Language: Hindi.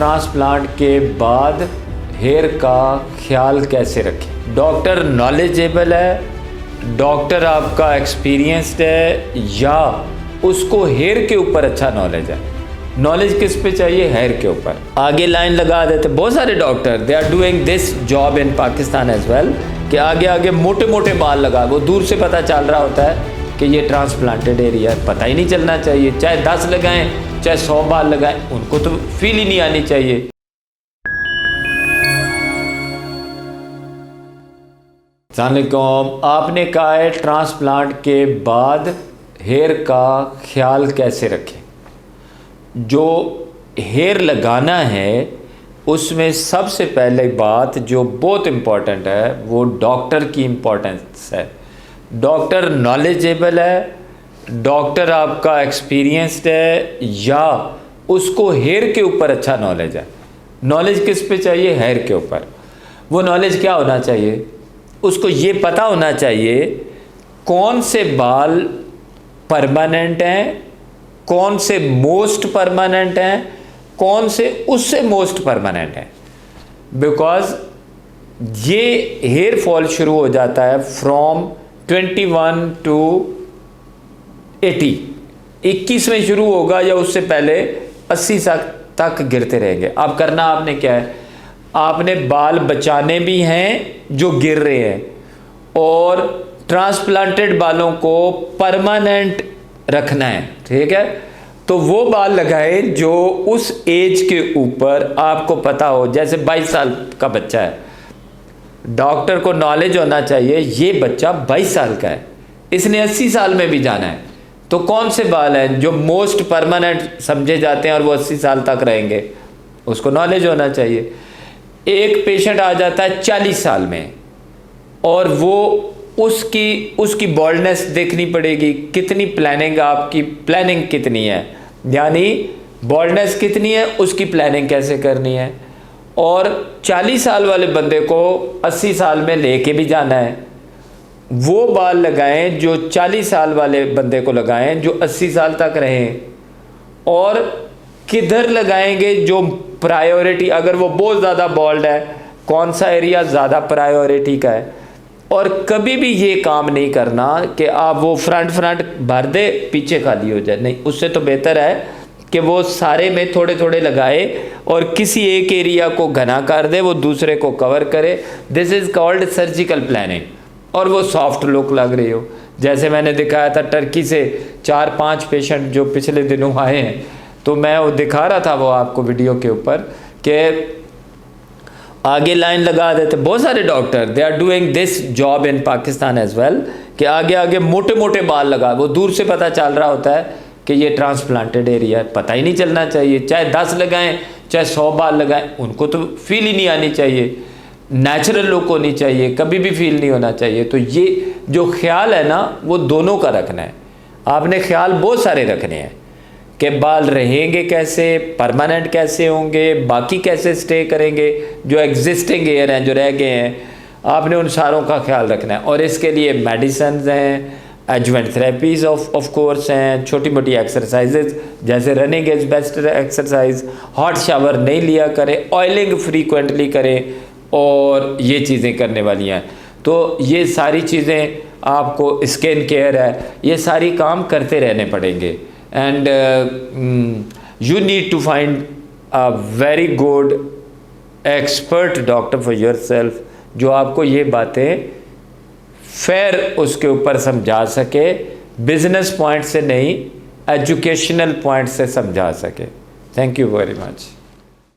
ट्रांसप्लांट के बाद हेयर का ख्याल कैसे रखें। डॉक्टर नॉलेजेबल है, डॉक्टर आपका एक्सपीरियंस्ड है, या उसको हेयर के ऊपर अच्छा नॉलेज है। नॉलेज किस पे चाहिए? हेयर के ऊपर। आगे लाइन लगा देते बहुत सारे doctor, they are doing this job in Pakistan as well, कि आगे आगे मोटे मोटे बाल लगा, वो दूर से पता चल रहा होता है कि ये ट्रांसप्लांटेड एरिया है। पता ही नहीं चलना चाहिए, चाहे 10 लगाएं चाहे 100 बाल लगाएं, उनको तो फील ही नहीं आनी चाहिए। अस्सलामुअलैकुम। आपने कहा है ट्रांसप्लांट के बाद हेयर का ख्याल कैसे रखें। जो हेयर लगाना है उसमें सबसे पहले बात जो बहुत इम्पॉर्टेंट है वो डॉक्टर की इम्पोर्टेंस है। डॉक्टर नॉलेजेबल है, डॉक्टर आपका एक्सपीरियंस्ड है, या उसको हेयर के ऊपर अच्छा नॉलेज है। नॉलेज किस पे चाहिए? हेयर के ऊपर। वो नॉलेज क्या होना चाहिए? उसको ये पता होना चाहिए कौन से बाल परमानेंट हैं, कौन से मोस्ट परमानेंट हैं, कौन से उससे मोस्ट परमानेंट हैं। बिकॉज ये हेयर फॉल शुरू हो जाता है फ्रॉम 21 टू 80, 21 में शुरू होगा या उससे पहले 80 तक गिरते रहेंगे। अब करना आपने क्या है, आपने बाल बचाने भी हैं जो गिर रहे हैं, और ट्रांसप्लांटेड बालों को परमानेंट रखना है। ठीक है, तो वो बाल लगाएं जो उस एज के ऊपर आपको पता हो। जैसे 22 साल का बच्चा है, डॉक्टर को नॉलेज होना चाहिए ये बच्चा 22 साल का है, इसने 80 साल में भी जाना है, तो कौन से बाल हैं जो मोस्ट परमानेंट समझे जाते हैं और वो 80 साल तक रहेंगे, उसको नॉलेज होना चाहिए। एक पेशेंट आ जाता है 40 साल में, और वो उसकी बॉल्डनेस देखनी पड़ेगी। कितनी प्लानिंग, आपकी प्लानिंग कितनी है, यानी बॉल्डनेस कितनी है, उसकी प्लानिंग कैसे करनी है। और 40 साल वाले बंदे को 80 साल में लेके भी जाना है। वो बाल लगाएं जो 40 साल वाले बंदे को लगाएं जो 80 साल तक रहें। और किधर लगाएंगे जो प्रायोरिटी, अगर वो बहुत ज़्यादा बॉल्ड है, कौन सा एरिया ज़्यादा प्रायोरिटी का है। और कभी भी ये काम नहीं करना कि आप वो फ्रंट भर दे पीछे खाली हो जाए, नहीं। उससे तो बेहतर है कि वो सारे में थोड़े थोड़े लगाए और किसी एक एरिया को घना कर दे, वो दूसरे को कवर करे। This is called surgical planning, और वो सॉफ्ट लुक लग रही हो। जैसे मैंने दिखाया था टर्की से 4-5 पेशेंट जो पिछले दिनों आए हैं, तो मैं वो दिखा रहा था वो आपको वीडियो के ऊपर, कि आगे लाइन लगा देते बहुत सारे doctor, they are doing this job in Pakistan as well, कि आगे आगे मोटे मोटे बाल लगा, वो दूर से पता चल रहा होता है कि ये ट्रांसप्लांटेड एरिया है। पता ही नहीं चलना चाहिए, चाहे 10 लगाएं चाहे 100 बाल लगाएं, उनको तो फील ही नहीं आनी चाहिए। नेचुरल लुक होनी चाहिए, कभी भी फील नहीं होना चाहिए। तो ये जो ख्याल है ना, वो दोनों का रखना है। आपने ख्याल बहुत सारे रखने हैं कि बाल रहेंगे कैसे, परमानेंट कैसे होंगे, बाकी कैसे स्टे करेंगे, जो एग्जिस्टिंग हेयर हैं जो रह गए हैं, आपने उन सारों का ख्याल रखना है। और इसके लिए मेडिसिन हैं, एडजुवेंट थेरेपीज़ ऑफ कोर्स हैं, छोटी मोटी एक्सरसाइजेज जैसे running is best exercise, hot shower नहीं लिया करें, ऑयलिंग फ्रीक्वेंटली करें, और ये चीज़ें करने वाली हैं। तो ये सारी चीज़ें आपको, स्किन केयर है, ये सारी काम करते रहने पड़ेंगे। And you need to find a very good expert doctor for yourself, जो आपको ये बातें फेयर उसके ऊपर समझा सके, बिजनेस पॉइंट से नहीं, एजुकेशनल पॉइंट से समझा सके। Thank you very much.